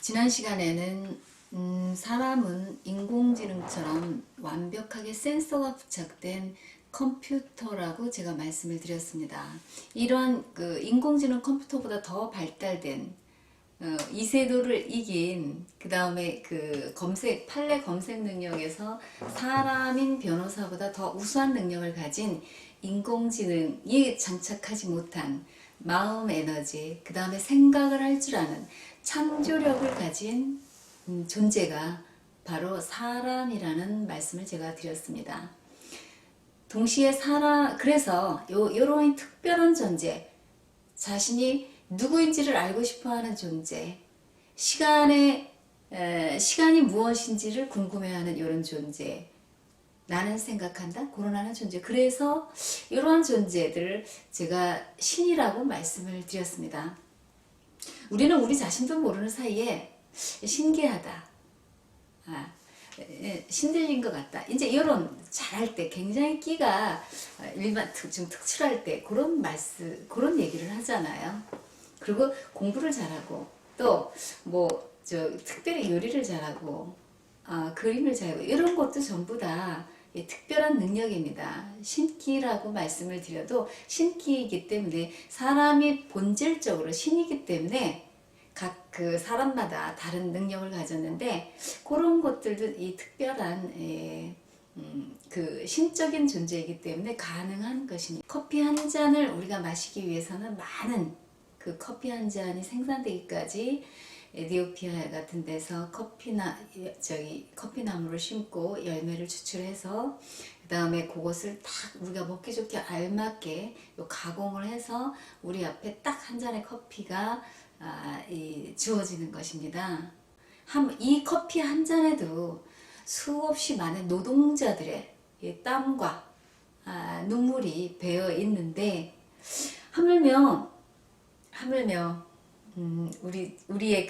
지난 시간에는 사람은 인공지능처럼 완벽하게 센서가 부착된 컴퓨터라고 제가 말씀을 드렸습니다. 이런 인공지능 컴퓨터보다 더 발달된 이세돌을 이긴 그 다음에 판례 검색 능력에서 사람인 변호사보다 더 우수한 능력을 가진 인공지능이 장착하지 못한 마음 에너지, 그 다음에 생각을 할 줄 아는 창조력을 가진 존재가 바로 사람이라는 말씀을 제가 드렸습니다. 동시에 그래서 요런 특별한 존재, 자신이 누구인지를 알고 싶어하는 존재, 시간이 무엇인지를 궁금해하는 이런 존재, 나는 생각한다, 그런 존재. 그래서 이러한 존재들을 제가 신이라고 말씀을 드렸습니다. 우리는 우리 자신도 모르는 사이에 신기하다, 신들린 것 같다, 이제 이런 잘할 때, 굉장히 끼가 좀 특출할 때 그런 얘기를 하잖아요. 그리고 공부를 잘하고 또 특별히 요리를 잘하고 그림을 잘하고 이런 것도 전부 다 특별한 능력입니다. 신기라고 말씀을 드려도 신기이기 때문에 사람이 본질적으로 신이기 때문에 각 사람마다 다른 능력을 가졌는데 그런 것들도 이 특별한 신적인 존재이기 때문에 가능한 것입니다. 커피 한 잔을 우리가 마시기 위해서는 많은 커피 한 잔이 생산되기까지 에티오피아 같은 데서 커피나무를 심고 열매를 추출해서 그 다음에 그것을 딱 우리가 먹기 좋게 알맞게 가공을 해서 우리 앞에 딱 한 잔의 커피가 주어지는 것입니다. 이 커피 한 잔에도 수없이 많은 노동자들의 땀과 눈물이 배어 있는데 하물며 우리의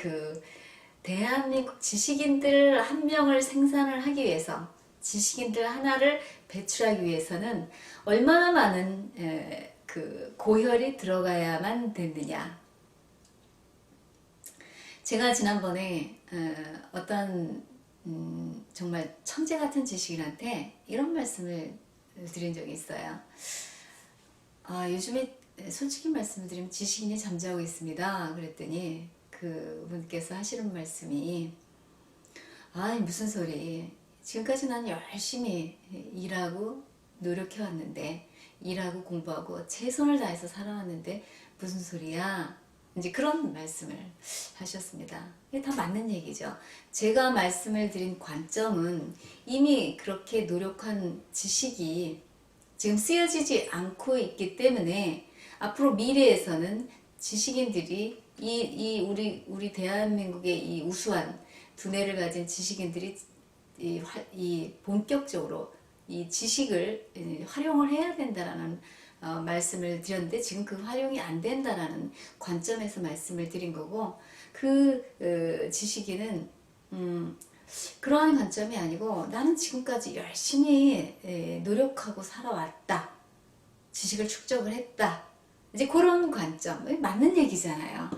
대한민국 지식인들 한 명을 생산을 하기 위해서, 지식인들 하나를 배출하기 위해서는 얼마나 많은 고혈이 들어가야만 됐느냐. 제가 지난번에 어떤 정말 천재 같은 지식인한테 이런 말씀을 드린 적이 있어요. 요즘에 솔직히 말씀을 드리면 지식인이 잠자고 있습니다. 그랬더니 그분께서 하시는 말씀이 무슨 소리, 지금까지 난 열심히 일하고 노력해왔는데, 일하고 공부하고 최선을 다해서 살아왔는데 무슨 소리야, 이제 그런 말씀을 하셨습니다. 이게 다 맞는 얘기죠. 제가 말씀을 드린 관점은 이미 그렇게 노력한 지식이 지금 쓰여지지 않고 있기 때문에 앞으로 미래에서는 지식인들이 우리 대한민국의 이 우수한 두뇌를 가진 지식인들이 본격적으로 이 지식을 활용을 해야 된다라는 말씀을 드렸는데, 지금 그 활용이 안 된다라는 관점에서 말씀을 드린 거고, 지식인은 그러한 관점이 아니고 나는 지금까지 열심히 노력하고 살아왔다, 지식을 축적을 했다, 이제 그런 관점, 맞는 얘기잖아요.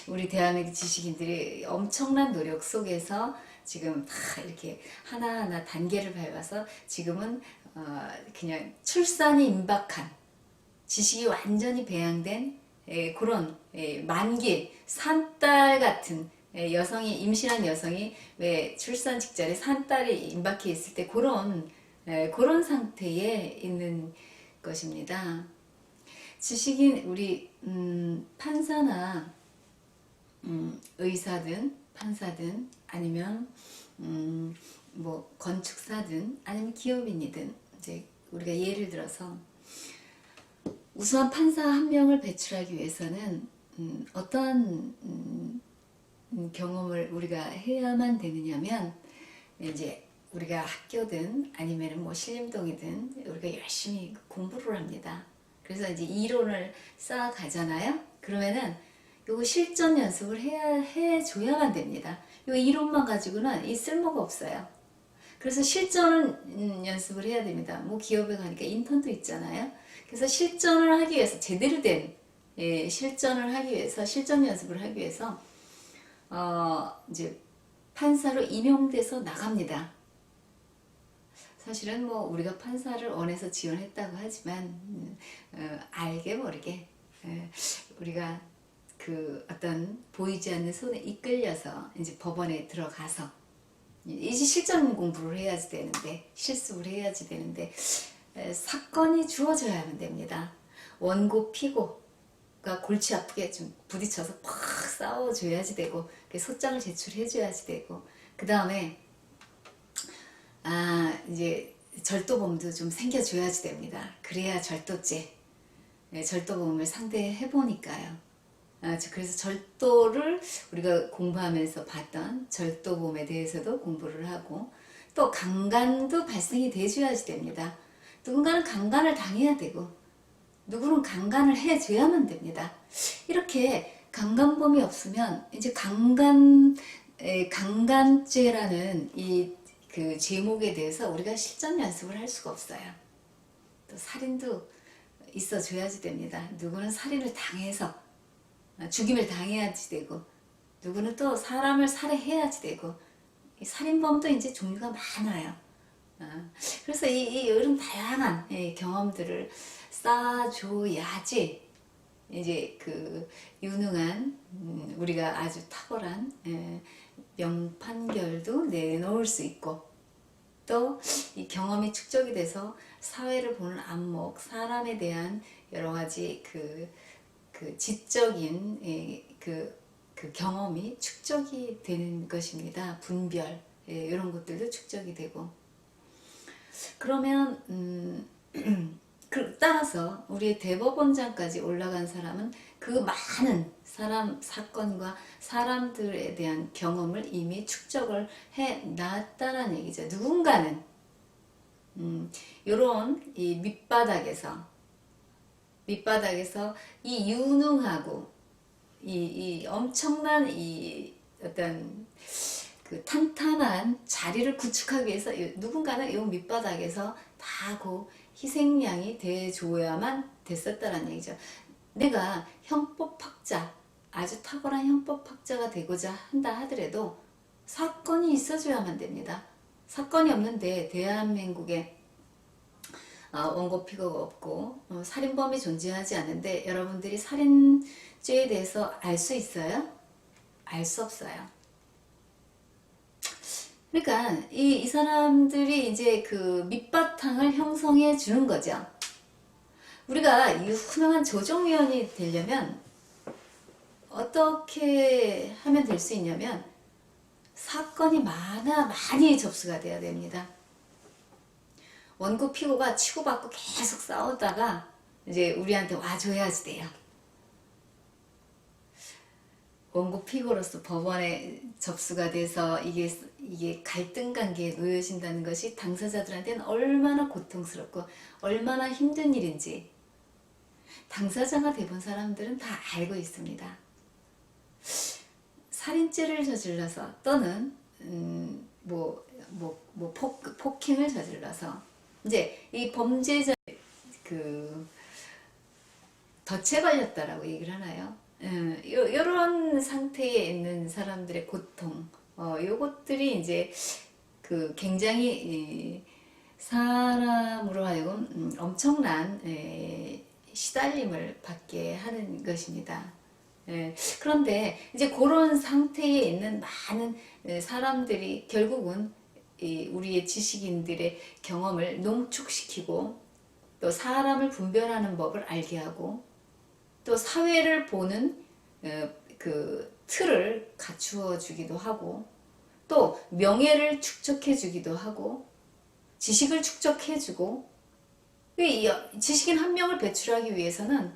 우리 대한민국 지식인들이 엄청난 노력 속에서 지금 다 이렇게 하나하나 단계를 밟아서 지금은 그냥 출산이 임박한, 지식이 완전히 배양된 그런 만기 산딸 같은 여성이, 임신한 여성이 왜 출산 직전에 산딸이 임박해 있을 때 그런 상태에 있는 것입니다. 지식인, 우리 판사나 의사든 판사든 아니면 건축사든 아니면 기업인이든, 이제 우리가 예를 들어서 우수한 판사 한 명을 배출하기 위해서는 어떠한 경험을 우리가 해야만 되느냐면, 이제 우리가 학교든 아니면 신림동이든 우리가 열심히 공부를 합니다. 그래서 이제 이론을 쌓아가잖아요. 그러면은 요거 실전 연습을 해줘야만 됩니다. 요 이론만 가지고는 쓸모가 없어요. 그래서 실전 연습을 해야 됩니다. 기업에 가니까 인턴도 있잖아요. 그래서 실전을 하기 위해서, 제대로 된 실전을 하기 위해서, 실전 연습을 하기 위해서 이제 판사로 임용돼서 나갑니다. 사실은 뭐 우리가 판사를 원해서 지원했다고 하지만 알게 모르게 우리가 그 어떤 보이지 않는 손에 이끌려서 이제 법원에 들어가서 이제 실전 공부를 해야지 되는데, 실습을 해야지 되는데 사건이 주어져야만 됩니다. 원고 피고가 골치 아프게 좀 부딪혀서 팍 싸워줘야지 되고, 소장을 제출해줘야지 되고, 그 다음에 이제 절도범도 좀 생겨줘야지 됩니다. 그래야 절도죄, 절도범을 상대해 보니까요. 그래서 절도를 우리가 공부하면서 봤던 절도범에 대해서도 공부를 하고, 또 강간도 발생이 돼줘야지 됩니다. 누군가는 강간을 당해야 되고 누구는 강간을 해줘야만 됩니다. 이렇게 강간범이 없으면 이제 강간죄라는 이 그 제목에 대해서 우리가 실전 연습을 할 수가 없어요. 또 살인도 있어줘야지 됩니다. 누구는 살인을 당해서 죽임을 당해야지 되고, 누구는 또 사람을 살해해야지 되고, 이 살인범도 이제 종류가 많아요. 그래서 이런 다양한 경험들을 쌓아줘야지 이제 그 유능한 우리가 아주 탁월한 명판결도 내놓을 수 있고, 또 이 경험이 축적이 돼서 사회를 보는 안목, 사람에 대한 여러 가지 그 지적인 그 경험이 축적이 되는 것입니다. 분별, 이런 것들도 축적이 되고, 그러면 따라서 우리의 대법원장까지 올라간 사람은 그 많은 사건과 사람들에 대한 경험을 이미 축적을 해놨다는 얘기죠. 누군가는 요런 이 밑바닥에서 이 유능하고 이 엄청난 이 어떤 그 탄탄한 자리를 구축하기 위해서 누군가는 이 밑바닥에서 다 그 희생양이 돼줘야만 됐었다는 얘기죠. 내가 형법학자, 아주 탁월한 형법학자가 되고자 한다 하더라도 사건이 있어줘야만 됩니다. 사건이 없는데 대한민국에 원고 피고가 없고 살인범이 존재하지 않는데 여러분들이 살인죄에 대해서 알 수 있어요? 알 수 없어요. 그러니까 이 사람들이 이제 그 밑바탕을 형성해 주는 거죠. 우리가 유능한 조정위원이 되려면 어떻게 하면 될 수 있냐면, 사건이 많이 접수가 돼야 됩니다. 원고 피고가 치고받고 계속 싸우다가 이제 우리한테 와줘야지 돼요. 원고 피고로서 법원에 접수가 돼서 이게 갈등 관계에 놓여진다는 것이 당사자들한테는 얼마나 고통스럽고 얼마나 힘든 일인지 당사자가 돼본 사람들은 다 알고 있습니다. 살인죄를 저질러서 또는 폭행을 저질러서 이제 이 범죄자 덫에 걸렸다라고 얘기를 하나요? 이런 상태에 있는 사람들의 고통, 요것들이 이제 굉장히 사람으로 하여금 엄청난 시달림을 받게 하는 것입니다. 그런데 이제 그런 상태에 있는 많은 사람들이 결국은 우리의 지식인들의 경험을 농축시키고, 또 사람을 분별하는 법을 알게 하고, 또 사회를 보는 그 틀을 갖추어 주기도 하고, 또 명예를 축적해 주기도 하고, 지식을 축적해 주고, 지식인 한 명을 배출하기 위해서는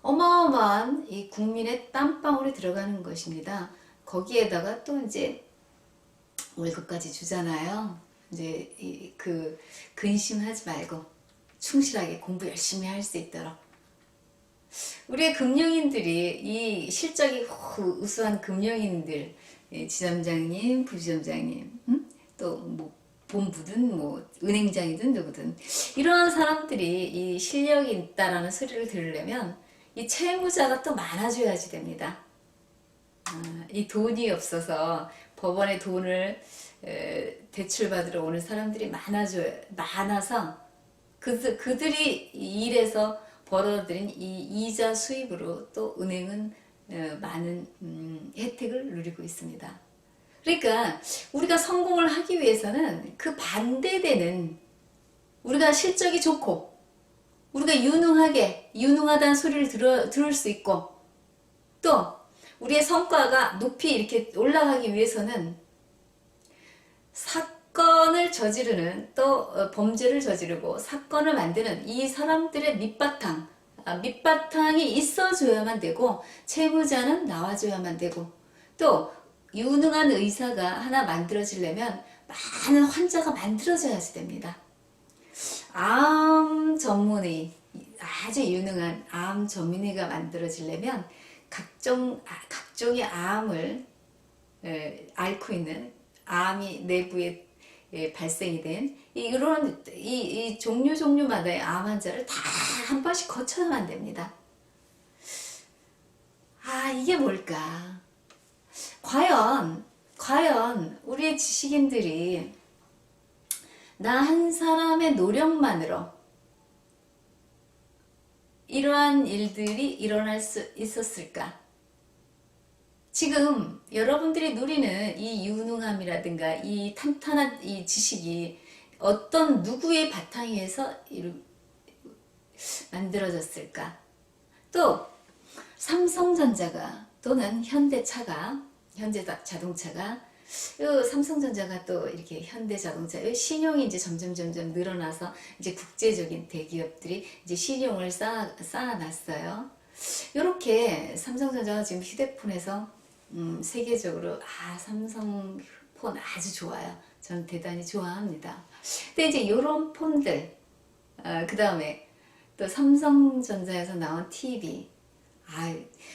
어마어마한 이 국민의 땀방울이 들어가는 것입니다. 거기에다가 또 이제 월급까지 주잖아요. 이제 근심하지 말고 충실하게 공부 열심히 할 수 있도록. 우리의 금융인들이, 이 실적이 우수한 금융인들, 지점장님, 부지점장님, 또 뭐 본부든 뭐 은행장이든 누구든, 이런 사람들이 이 실력이 있다라는 소리를 들으려면 이 채무자가 또 많아져야지 됩니다. 이 돈이 없어서 법원에 돈을 대출받으러 오는 사람들이 많아서 그들이 일해서 벌어들인 이 이자 수입으로 또 은행은 많은 혜택을 누리고 있습니다. 그러니까 우리가 성공을 하기 위해서는 그 반대되는 우리가 실적이 좋고 우리가 유능하다는 소리를 들을 수 있고 또 우리의 성과가 높이 이렇게 올라가기 위해서는 사건을 저지르는 또 범죄를 저지르고 사건을 만드는 이 사람들의 밑바탕이 있어줘야만 되고 채무자는 나와줘야만 되고 또 유능한 의사가 하나 만들어지려면 많은 환자가 만들어져야지 됩니다. 암 전문의, 아주 유능한 암 전문의가 만들어지려면 각종의 암을 앓고 있는 암이 내부에 발생이 된 이런 이 종류마다의 암 환자를 다 한 번씩 거쳐야만 됩니다. 이게 뭘까? 과연 우리의 지식인들이 나 한 사람의 노력만으로 이러한 일들이 일어날 수 있었을까? 지금 여러분들이 누리는 이 유능함이라든가 이 탄탄한 이 지식이 어떤 누구의 바탕에서 만들어졌을까? 또 삼성전자가 또는 현대자동차가 삼성전자가 또 이렇게 현대자동차 신용이 이제 점점 늘어나서 이제 국제적인 대기업들이 이제 신용을 쌓아놨어요. 이렇게 삼성전자가 지금 휴대폰에서 세계적으로 삼성폰 아주 좋아요. 저는 대단히 좋아합니다. 근데 이제 이런 폰들 그 다음에 또 삼성전자에서 나온 TV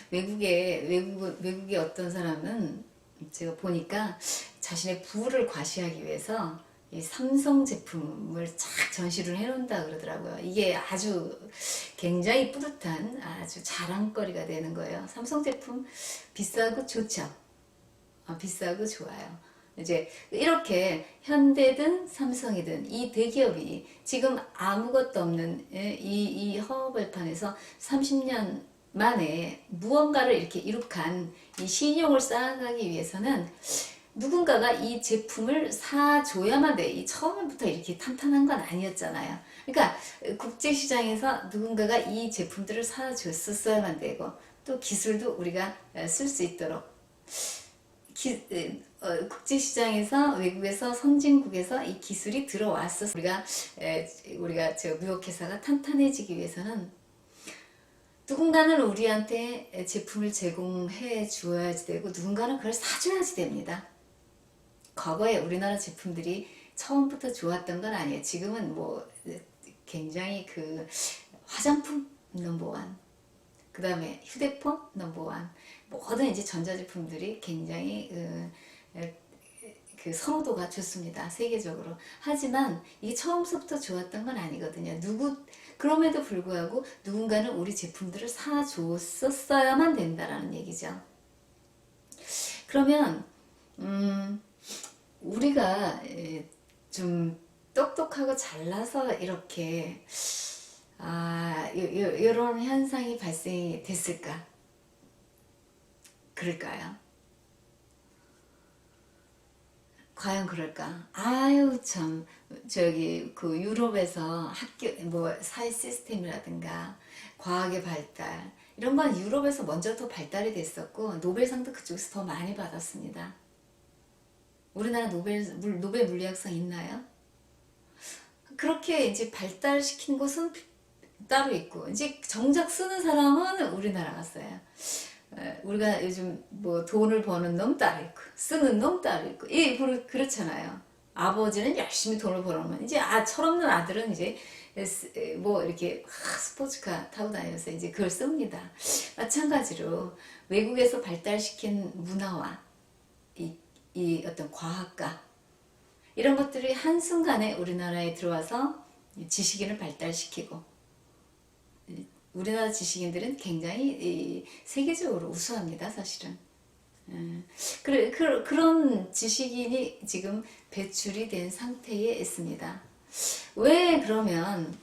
외국의 어떤 사람은 제가 보니까 자신의 부를 과시하기 위해서 이 삼성 제품을 쫙 전시를 해놓는다 그러더라고요. 이게 아주 굉장히 뿌듯한 아주 자랑거리가 되는 거예요. 삼성 제품 비싸고 좋죠. 비싸고 좋아요. 이제 이렇게 현대든 삼성이든 이 대기업이 지금 아무것도 없는 이 허허벌판에서 30년 만에 무언가를 이렇게 이룩한 이 신용을 쌓아가기 위해서는 누군가가 이 제품을 사줘야만 돼. 이 처음부터 이렇게 탄탄한 건 아니었잖아요. 그러니까 국제시장에서 누군가가 이 제품들을 사줬었어야만 되고 또 기술도 우리가 쓸 수 있도록 국제시장에서 외국에서 선진국에서 이 기술이 들어왔어서 우리가 저 무역회사가 탄탄해지기 위해서는 누군가는 우리한테 제품을 제공해 주어야지 되고 누군가는 그걸 사줘야지 됩니다. 과거에 우리나라 제품들이 처음부터 좋았던 건 아니에요. 지금은 뭐 굉장히 그 화장품 넘버원, 그 다음에 휴대폰 넘버원, 모든 이제 전자제품들이 굉장히 그 선호도가 좋습니다. 세계적으로. 하지만 이게 처음부터 좋았던 건 아니거든요. 그럼에도 불구하고 누군가는 우리 제품들을 사줬었어야만 된다라는 얘기죠. 그러면 우리가 좀 똑똑하고 잘나서 이렇게 이런 현상이 발생이 됐을까? 그럴까요? 과연 그럴까? 참 저기 그 유럽에서 학교 뭐 사회 시스템이라든가 과학의 발달 이런 건 유럽에서 먼저 더 발달이 됐었고 노벨상도 그쪽에서 더 많이 받았습니다. 우리나라 노벨 물리학상 있나요? 그렇게 이제 발달시킨 곳은 따로 있고 이제 정작 쓰는 사람은 우리나라가 써요. 우리가 요즘 뭐 돈을 버는 놈 따로 있고 쓰는 놈 따로 있고 그렇잖아요. 아버지는 열심히 돈을 벌어놓으면 이제 철없는 아들은 이제 뭐 이렇게 스포츠카 타고 다니면서 이제 그걸 씁니다. 마찬가지로 외국에서 발달시킨 문화와 이 어떤 과학과 이런 것들이 한순간에 우리나라에 들어와서 지식인을 발달시키고 우리나라 지식인들은 굉장히 세계적으로 우수합니다. 사실은 그런 지식인이 지금 배출이 된 상태에 있습니다. 왜 그러면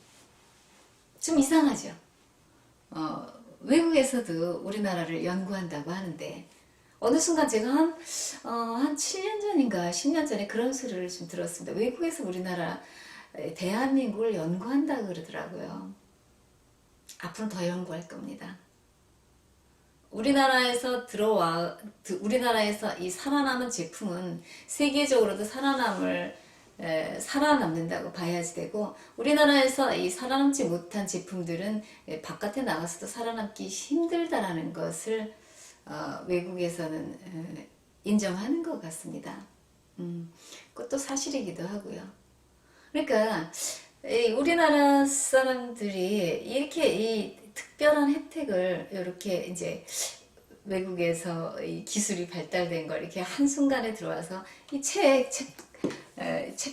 좀 이상하죠. 외국에서도 우리나라를 연구한다고 하는데 어느 순간 제가 한 7년 전인가 10년 전에 그런 소리를 좀 들었습니다. 외국에서 우리나라 대한민국을 연구한다 그러더라고요. 앞으로 더 연구할 겁니다. 우리나라에서 이 살아남은 제품은 세계적으로도 살아남는다고 봐야지 되고, 우리나라에서 이 살아남지 못한 제품들은 바깥에 나가서도 살아남기 힘들다라는 것을 외국에서는 인정하는 것 같습니다. 그것도 사실이기도 하고요. 그러니까 우리나라 사람들이 이렇게 이 특별한 혜택을 이렇게 이제 외국에서 이 기술이 발달된 걸 이렇게 한순간에 들어와서 이 책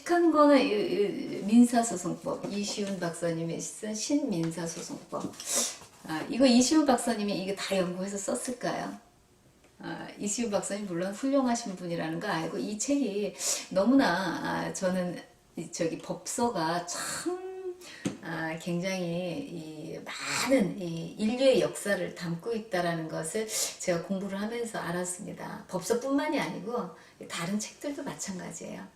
한 권은 민사소송법, 이시훈 박사님이 쓴 신민사소송법. 이거 이시훈 박사님이 이거 다 연구해서 썼을까요? 이시훈 박사님 물론 훌륭하신 분이라는 거 알고 이 책이 너무나 저는 저기 법서가 참 굉장히 많은 인류의 역사를 담고 있다라는 것을 제가 공부를 하면서 알았습니다. 법서뿐만이 아니고 다른 책들도 마찬가지예요.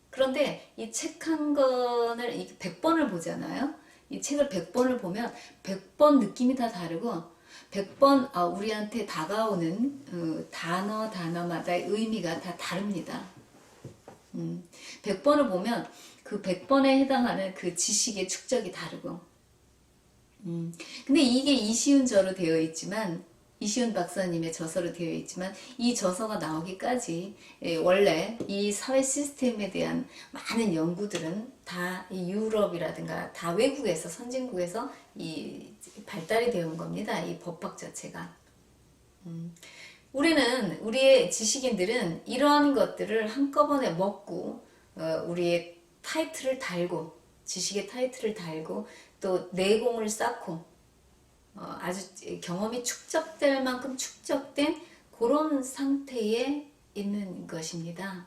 그런데 이 책 한 권을 100번을 보잖아요. 이 책을 100번을 보면 100번 느낌이 다 다르고 100번 우리한테 다가오는 단어마다의 의미가 다 다릅니다. 100번을 보면 그 100번에 해당하는 그 지식의 축적이 다르고 근데 이게 이시훈저로 되어 있지만 이시훈 박사님의 저서로 되어 있지만 이 저서가 나오기까지 원래 이 사회 시스템에 대한 많은 연구들은 다 이 유럽이라든가 다 외국에서 선진국에서 이 발달이 되어 온 겁니다. 이 법학 자체가. 우리의 지식인들은 이러한 것들을 한꺼번에 먹고 우리의 타이틀을 달고 지식의 타이틀을 달고 또 내공을 쌓고 아주 경험이 축적될 만큼 축적된 그런 상태에 있는 것입니다.